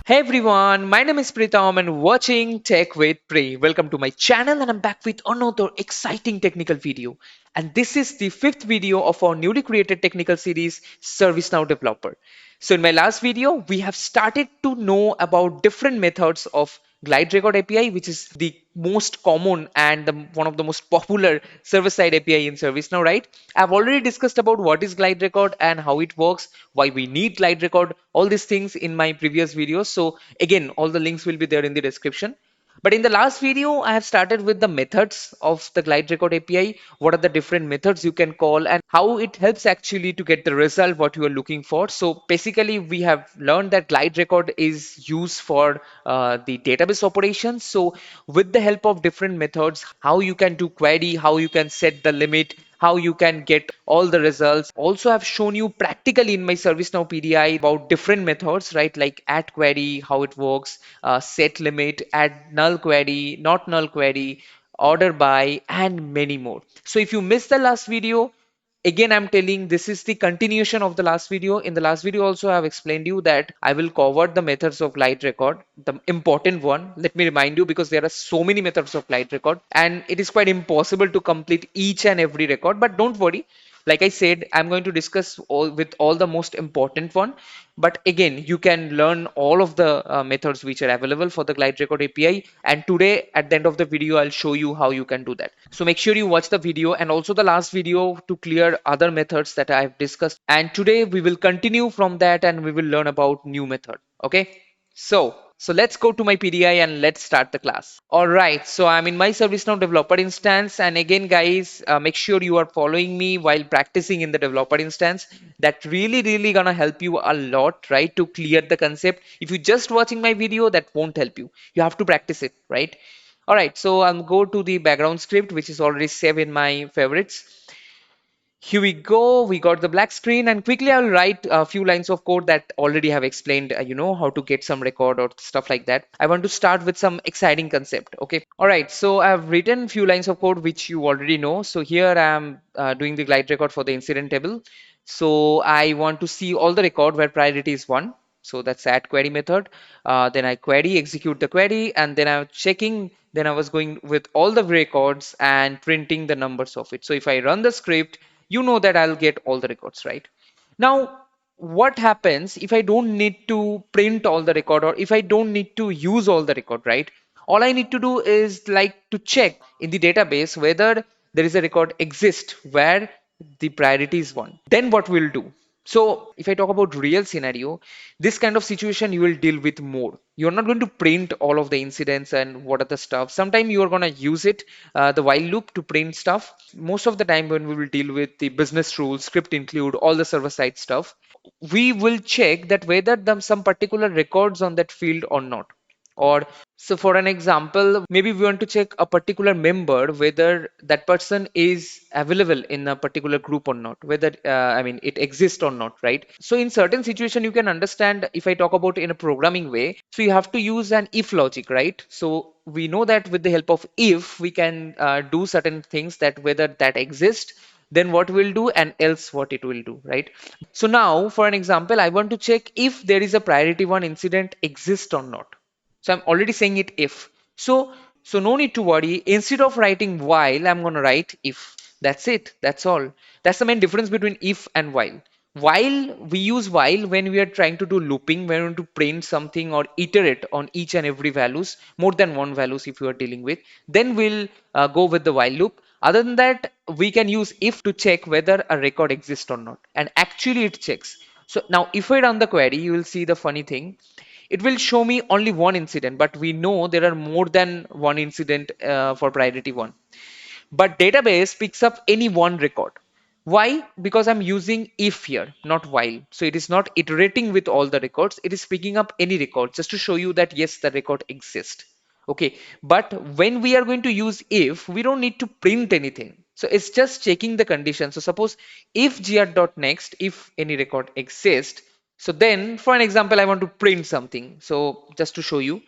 Hey everyone, my name is Pritam and watching Tech with Pri. Welcome to my channel and I'm back with another exciting technical video. And this is the fifth video of our newly created technical series, ServiceNow Developer. So in my last video, we have started to know about different methods of GlideRecord API, which is the most common and one of the most popular server-side API in ServiceNow, right? I've already discussed about what is GlideRecord and how it works, why we need GlideRecord, all these things in my previous videos. So again, all the links will be there in the description. But in the last video, I have started with the methods of the GlideRecord API. What are the different methods you can call and how it helps actually to get the result what you are looking for. So basically, we have learned that GlideRecord is used for the database operations. So with the help of different methods, how you can do query, how you can set the limit, how you can get all the results. Also, I've shown you practically in my ServiceNow PDI about different methods, right? Like add query, how it works, set limit, add null query, not null query, order by, and many more. So if you missed the last video, again I'm telling this is the continuation of the last video. In the last video also I have explained you that I will cover the methods of GlideRecord, the important one. Let me remind you because there are so many methods of GlideRecord and it is quite impossible to complete each and every record, but don't worry. Like I said, I'm going to discuss all the most important one. But again, you can learn all of the methods which are available for the GlideRecord API. And today, at the end of the video, I'll show you how you can do that. So make sure you watch the video and also the last video to clear other methods that I've discussed. And today we will continue from that and we will learn about new method. Okay. So let's go to my PDI and let's start the class. All right, so I'm in my ServiceNow developer instance. And again, guys, make sure you are following me while practicing in the developer instance. That really gonna help you a lot, right? To clear the concept. If you're just watching my video, that won't help you. You have to practice it, right? All right, so I'll go to the background script, which is already saved in my favorites. Here we go. We got the black screen and quickly I'll write a few lines of code that already have explained, how to get some record or stuff like that. I want to start with some exciting concept. Okay. All right. So I've written a few lines of code which you already know. So here I'm doing the glide record for the incident table. So I want to see all the record where priority is one. So that's add query method. Then I query, execute the query, and then I'm checking. Then I was going with all the records and printing the numbers of it. So if I run the script, you know that I'll get all the records, right? Now, what happens if I don't need to print all the record or if I don't need to use all the record, right? All I need to do is like to check in the database whether there is a record exist where the priority is one. Then what we'll do? So if I talk about real scenario, this kind of situation you will deal with more. You're not going to print all of the incidents and what are the stuff. Sometimes you are going to use it, the while loop to print stuff. Most of the time when we will deal with the business rules, script include all the server side stuff, we will check that whether some particular records on that field or not. Or so for an example, maybe we want to check a particular member whether that person is available in a particular group or not, whether it exists or not, right? So in certain situation you can understand if I talk about in a programming way, so you have to use an if logic, right? So we know that with the help of if we can do certain things, that whether that exists, then what we'll do and else what it will do, right? So now for an example, I want to check if there is a priority one incident exist or not. So I'm already saying it if. So no need to worry. Instead of writing while, I'm going to write if. That's it. That's all. That's the main difference between if and while. While we use while when we are trying to do looping, when we want to print something or iterate on each and every values, more than one values if you are dealing with, then we'll go with the while loop. Other than that, we can use if to check whether a record exists or not. And actually it checks. So now if I run the query, you will see the funny thing. It will show me only one incident, but we know there are more than one incident for priority one. But database picks up any one record. Why? Because I'm using if here, not while. So it is not iterating with all the records. It is picking up any record just to show you that yes, the record exists. Okay. But when we are going to use if, we don't need to print anything. So it's just checking the condition. So suppose if gr.next, if any record exists, so then for an example, I want to print something. So just to show you.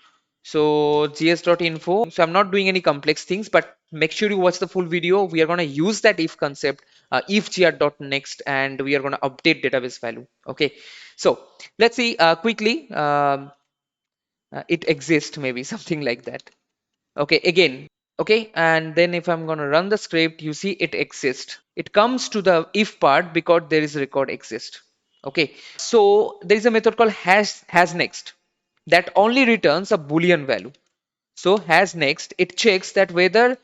So gs.info. So I'm not doing any complex things, but make sure you watch the full video. We are going to use that if concept, if gr.next, and we are going to update database value. Okay. So let's see quickly. it exists, maybe something like that. Okay, again. Okay, and then if I'm going to run the script, you see it exists. It comes to the if part because there is record exist. Okay, so there is a method called hasNext that only returns a boolean value. So hasNext, it checks that whether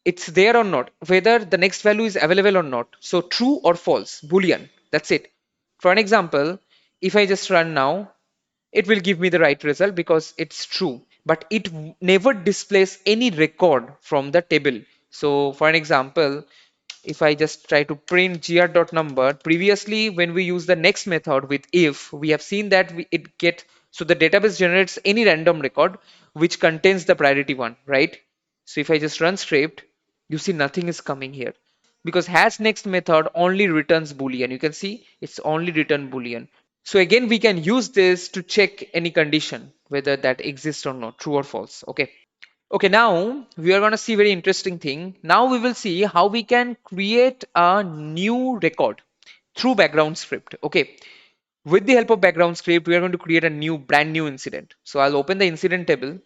it's there or not, whether the next value is available or not. So true or false, boolean. That's it. For an example, if I just run now, it will give me the right result because it's true, but it never displays any record from the table. So for an example, if I just try to print gr.number, previously when we use the next method with if, we have seen that it get, so the database generates any random record which contains the priority one, right? So if I just run script, you see nothing is coming here because hasNext method only returns boolean. You can see it's only return boolean. So again, we can use this to check any condition, whether that exists or not, true or false. Okay. Okay, now we are going to see very interesting thing. Now we will see how we can create a new record through background script. Okay. With the help of background script, we are going to create a brand new incident. So I'll open the incident table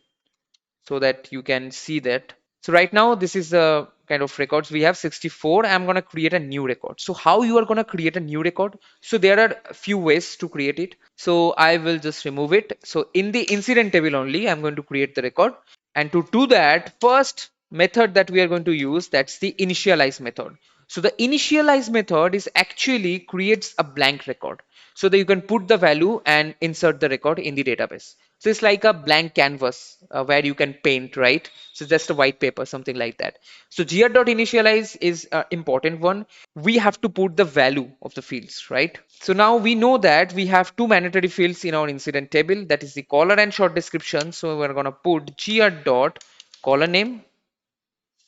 so that you can see that. So right now, this is the kind of records we have 64. I'm going to create a new record. So how you are going to create a new record? So there are a few ways to create it. So I will just remove it. So in the incident table only, I'm going to create the record. And to do that, first method that we are going to use, that's the initialize method. So the initialize method is actually creates a blank record so that you can put the value and insert the record in the database. So it's like a blank canvas where you can paint, right? So just a white paper, something like that. So gr.initialize is an important one. We have to put the value of the fields, right? So now we know that we have two mandatory fields in our incident table, that is the caller and short description. So we're going to put gr.caller name,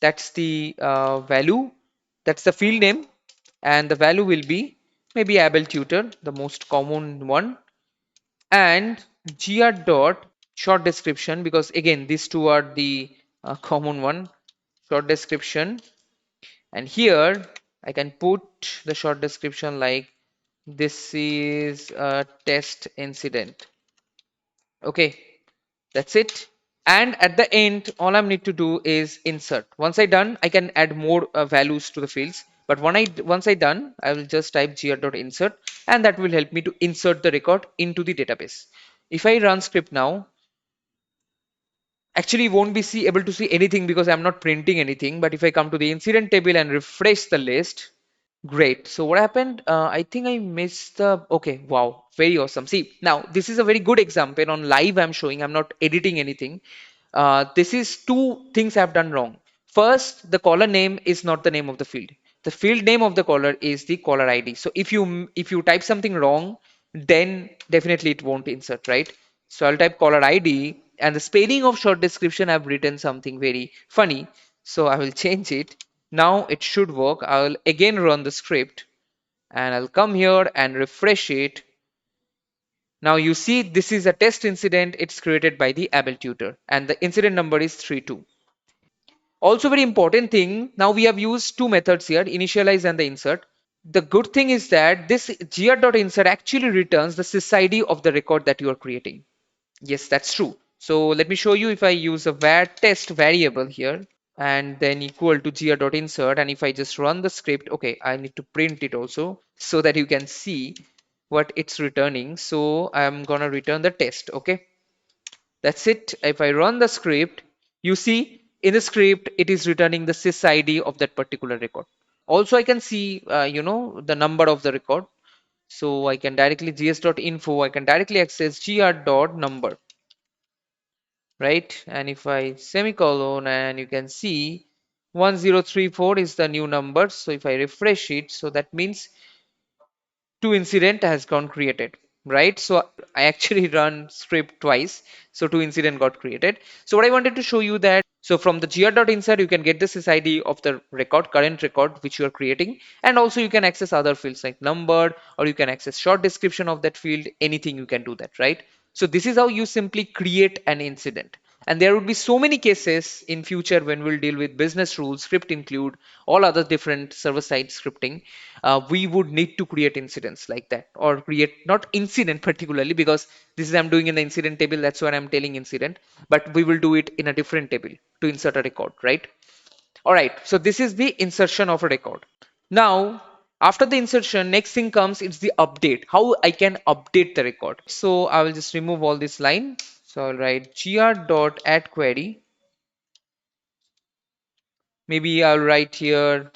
that's the value, that's the field name, and the value will be maybe able tutor, the most common one, and gr dot short description, because again these two are the common one, short description. And here I can put the short description like this is a test incident. Okay, that's it. And at the end, all I need to do is insert. Once I done, I can add more values to the fields. But once I done, I will just type gr.insert, and that will help me to insert the record into the database. If I run script now, actually won't be able to see anything because I'm not printing anything. But if I come to the incident table and refresh the list, great. So what happened? I think I missed the. Okay, wow, very awesome. See, now this is a very good example on live. I'm showing. I'm not editing anything. This is two things I've done wrong. First, the caller name is not the name of the field. The field name of the caller is the caller ID. So if you type something wrong, then definitely it won't insert, right? So I'll type caller ID, and the spelling of short description I've written something very funny. So I will change it. Now it should work. I'll again run the script and I'll come here and refresh it. Now you see this is a test incident. It's created by the able tutor and the incident number is 32. Also very important thing, now we have used two methods here, initialize and the insert. The good thing is that this gr.insert actually returns the sysID of the record that you are creating. Yes, that's true. So let me show you. If I use a var test variable here and then equal to gr.insert, and if I just run the script, okay, I need to print it also so that you can see what it's returning. So I'm gonna return the test. Okay, that's it. If I run the script, you see in the script it is returning the sysID of that particular record. Also I can see the number of the record. So I can directly gs.info, I can directly access gr.number, right? And if I semicolon, and you can see 1034 is the new number. So if I refresh it, so that means two incident has gone created, right? So I actually run script twice, so two incident got created. So what I wanted to show you that, so from the gr.insert you can get the sysID of the record, current record which you are creating, and also you can access other fields like number, or you can access short description of that field, anything you can do that, right? So this is how you simply create an incident. And there would be so many cases in future when we'll deal with business rules, script include, all other different server-side scripting. We would need to create incidents like that, or create not incident particularly, because this is I'm doing in the incident table. That's why I'm telling incident, but we will do it in a different table to insert a record, right? All right. So this is the insertion of a record. Now, after the insertion, next thing comes, it's the update. How I can update the record. So I will just remove all this line. So I'll write gr.addQuery. Maybe I'll write here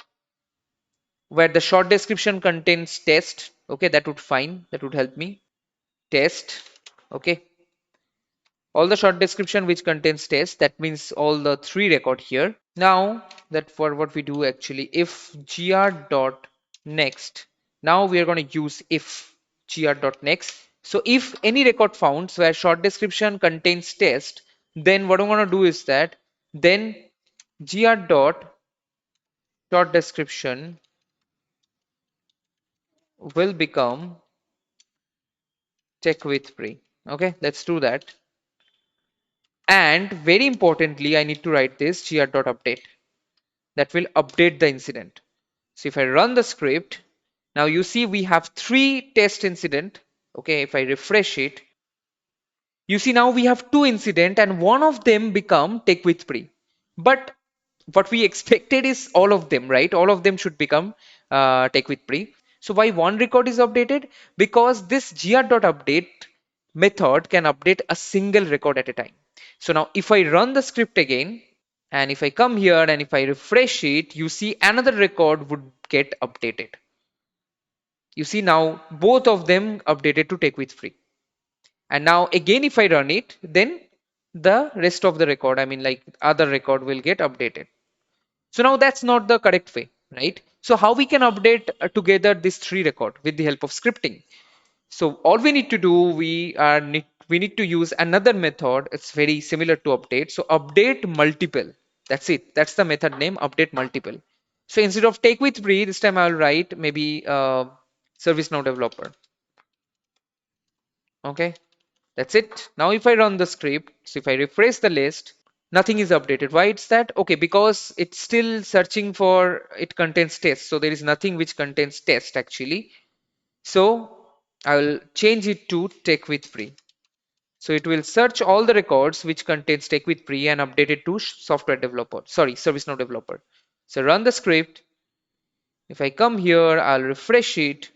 where the short description contains test. Okay, that would fine. That would help me. Test. Okay. All the short description which contains test. That means all the three record here. Now that for what we do actually, if gr.next, now we are going to use if gr.next. So if any record found where short description contains test, then what I'm going to do is that then gr.short description will become TechWithPri. Okay, let's do that. And very importantly, I need to write this gr.update that will update the incident. So if I run the script, now you see we have three test incident. Okay, if I refresh it, you see now we have two incident and one of them become take with pre. But what we expected is all of them, right? All of them should become take with pre. So why one record is updated? Because this gr.update method can update a single record at a time. So now if I run the script again, and if I come here and if I refresh it, you see another record would get updated. You see now both of them updated to take with free. And now again, if I run it, then the rest of the record, I mean like other record will get updated. So now that's not the correct way, right? So how we can update together this three record with the help of scripting? So all we need to do, we need to use another method. It's very similar to update. So update multiple. That's it. That's the method name, update multiple. So instead of take with free, this time I'll write maybe ServiceNow Developer. Okay, that's it. Now if I run the script, so if I refresh the list, nothing is updated. Why it's that? Okay, because it's still searching for it contains test. So there is nothing which contains test actually. So I will change it to take with pre. So it will search all the records which contains take with pre and update it to software developer. Sorry, ServiceNow developer. So run the script. If I come here, I'll refresh it.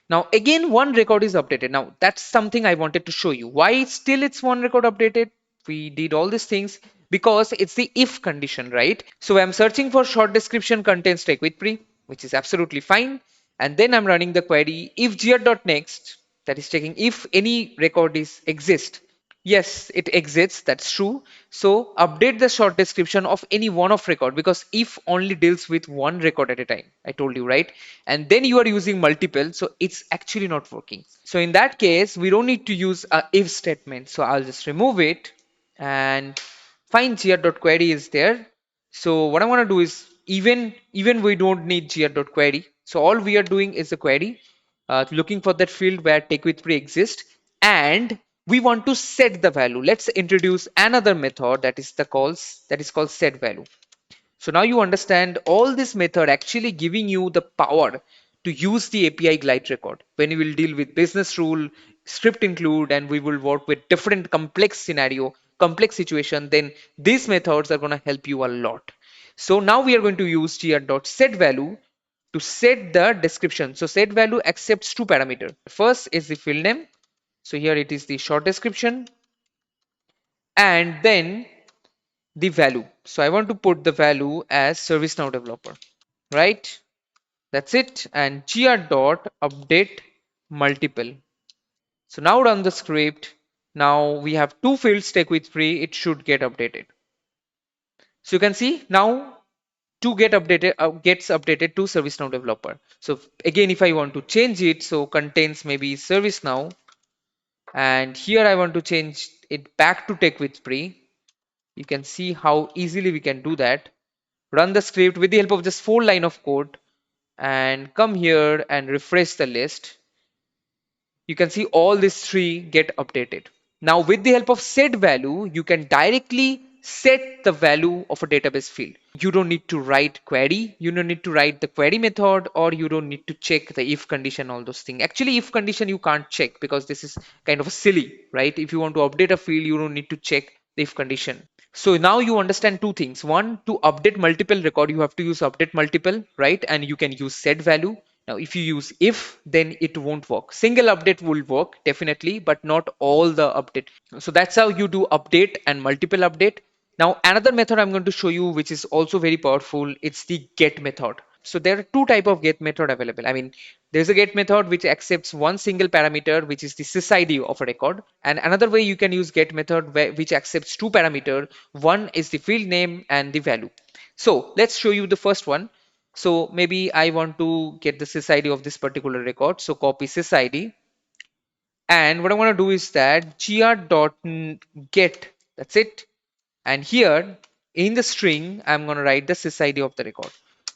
Now again, one record is updated. Now that's something I wanted to show you. Why still it's one record updated? We did all these things because it's the if condition, right? So I'm searching for short description contains take with pre, which is absolutely fine. And then I'm running the query if gr.next, that is checking if any record is exist. Yes, it exists. That's true. So update the short description of any one of record, because if only deals with one record at a time. I told you, right? And then you are using multiple, so it's actually not working. So in that case, we don't need to use a if statement. So I'll just remove it and find gr.query is there. So what I want to do is even we don't need gr.query. So all we are doing is a query, looking for that field where take with pre exists, and we want to set the value. Let's introduce another method that is called setValue. So now you understand all this method actually giving you the power to use the API GlideRecord when you will deal with business rule, script include, and we will work with different complex scenario, complex situation. Then these methods are going to help you a lot. So now we are going to use gr.setValue to set the description. So setValue accepts two parameters. First is the field name. So here it is the short description, and then the value. So I want to put the value as ServiceNow Developer, right? That's it. And gr dot update multiple. So now run the script. Now we have two fields take with free. It should get updated. So you can see now to get updated gets updated to ServiceNow Developer. So again, if I want to change it, so contains maybe ServiceNow, and here I want to change it back to take with free. You can see how easily we can do that. Run the script with the help of just 4 lines of code and come here and refresh the list. You can see all these three get updated. Now with the help of setValue, you can directly set the value of a database field. You don't need to write query, you don't need to write the query method, or you don't need to check the if condition, all those things. Actually, if condition you can't check because this is kind of silly, right? If you want to update a field, you don't need to check the if condition. So now you understand two things. One, to update multiple record, you have to use update multiple, right? And you can use set value. Now, if you use if, then it won't work. Single update will work definitely, but not all the update. So that's how you do update and multiple update. Now, another method I'm going to show you, which is also very powerful, it's the get method. So there are two type of get method available. I mean, there's a get method which accepts one single parameter, which is the sysID of a record. And another way you can use get method which accepts two parameter. One is the field name and the value. So let's show you the first one. So maybe I want to get the sysID of this particular record. So copy sysID. And what I want to do is that gr.get, that's it. And here in the string, I'm going to write the sysID of the record.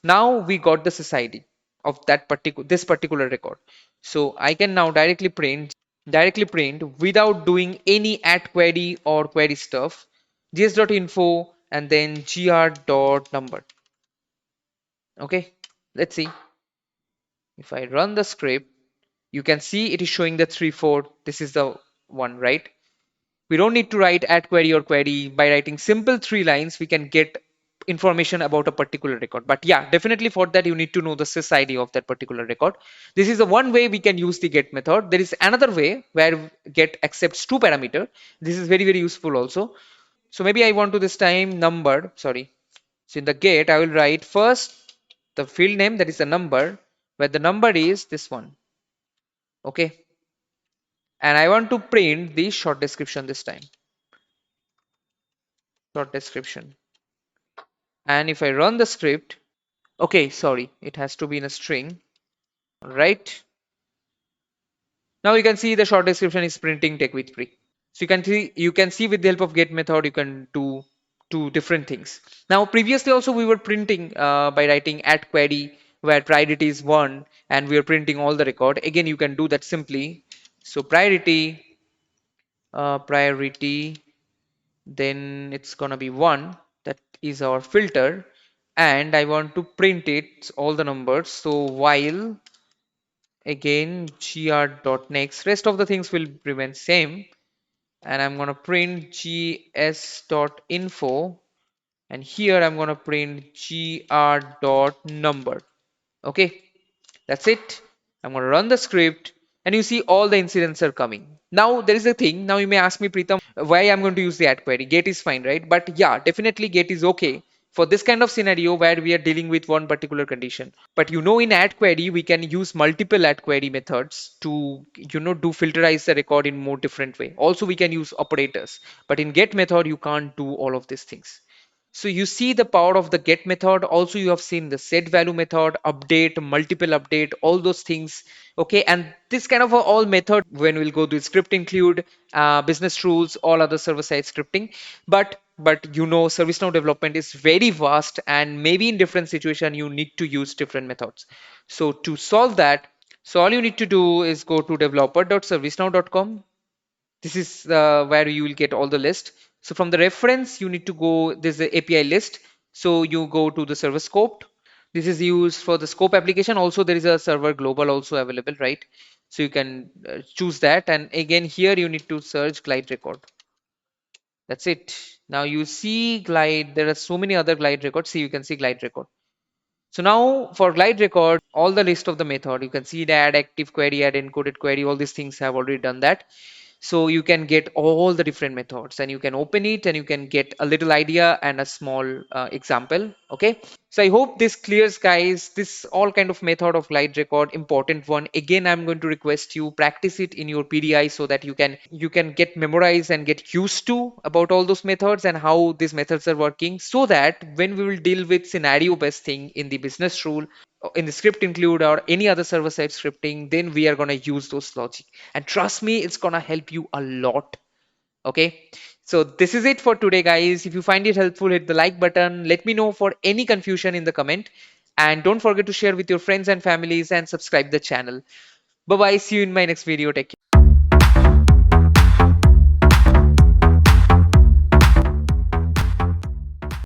Now we got the sysID of that particular record. So I can now directly print without doing any add query or query stuff. gs.info and then gr.number. Okay, let's see. If I run the script, you can see it is showing the 3-4. This is the one, right? We don't need to write add query or query. By writing simple 3 lines, we can get information about a particular record. But yeah, definitely for that, you need to know the sysID of that particular record. This is the one way we can use the get method. There is another way where get accepts two parameter. This is very, very useful also. So maybe I want to this time number, sorry. So in the get, I will write first the field name, that is the number, where the number is this one. Okay. And I want to print the short description this time. Short description. And if I run the script, okay, sorry, it has to be in a string, right? Now you can see the short description is printing TechWithPri. So you can see with the help of get method, you can do two different things. Now previously also we were printing by writing add query where priority is 1 and we are printing all the record. Again, you can do that simply. So priority, then it's gonna be 1. That is our filter. And I want to print it all the numbers. So while again gr.next, rest of the things will remain same. And I'm gonna print gs.info, and here I'm gonna print gr.number. Okay, that's it. I'm going to run the script and you see all the incidents are coming. Now there is a thing. Now you may ask me, Preetham, why I'm going to use the add query. Get is fine, right? But yeah, definitely get is okay for this kind of scenario where we are dealing with one particular condition. But in add query, we can use multiple add query methods to, do filterize the record in more different way. Also, we can use operators. But in get method, you can't do all of these things. So you see the power of the get method. Also, you have seen the set value method, update, multiple update, all those things. Okay, and this kind of all method when we'll go to script include, business rules, all other server-side scripting. But ServiceNow development is very vast, and maybe in different situation you need to use different methods. So to solve that, so all you need to do is go to developer.servicenow.com. This is where you will get all the list. So from the reference, you need to go, there's the API list. So you go to the server scope. This is used for the scope application. Also, there is a server global also available, right? So you can choose that. And again, here you need to search GlideRecord. That's it. Now you see Glide, there are so many other Glide records. See, you can see GlideRecord. So now for GlideRecord, all the list of the method, you can see the add active query, add encoded query, all these things have already done that. So you can get all the different methods and you can open it and you can get a little idea and a small example. Okay, so I hope this clears, guys. This all kind of method of GlideRecord, important one. Again, I'm going to request you practice it in your PDI so that you can get memorized and get used to about all those methods and how these methods are working, so that when we will deal with scenario based thing in the business rule, in the script include or any other server side scripting, then we are going to use those logic, and trust me, it's going to help you a lot. Okay, so this is it for today, guys. If you find it helpful, hit the like button. Let me know for any confusion in the comment, and don't forget to share with your friends and families and subscribe the channel. Bye bye, see you in my next video. Take care.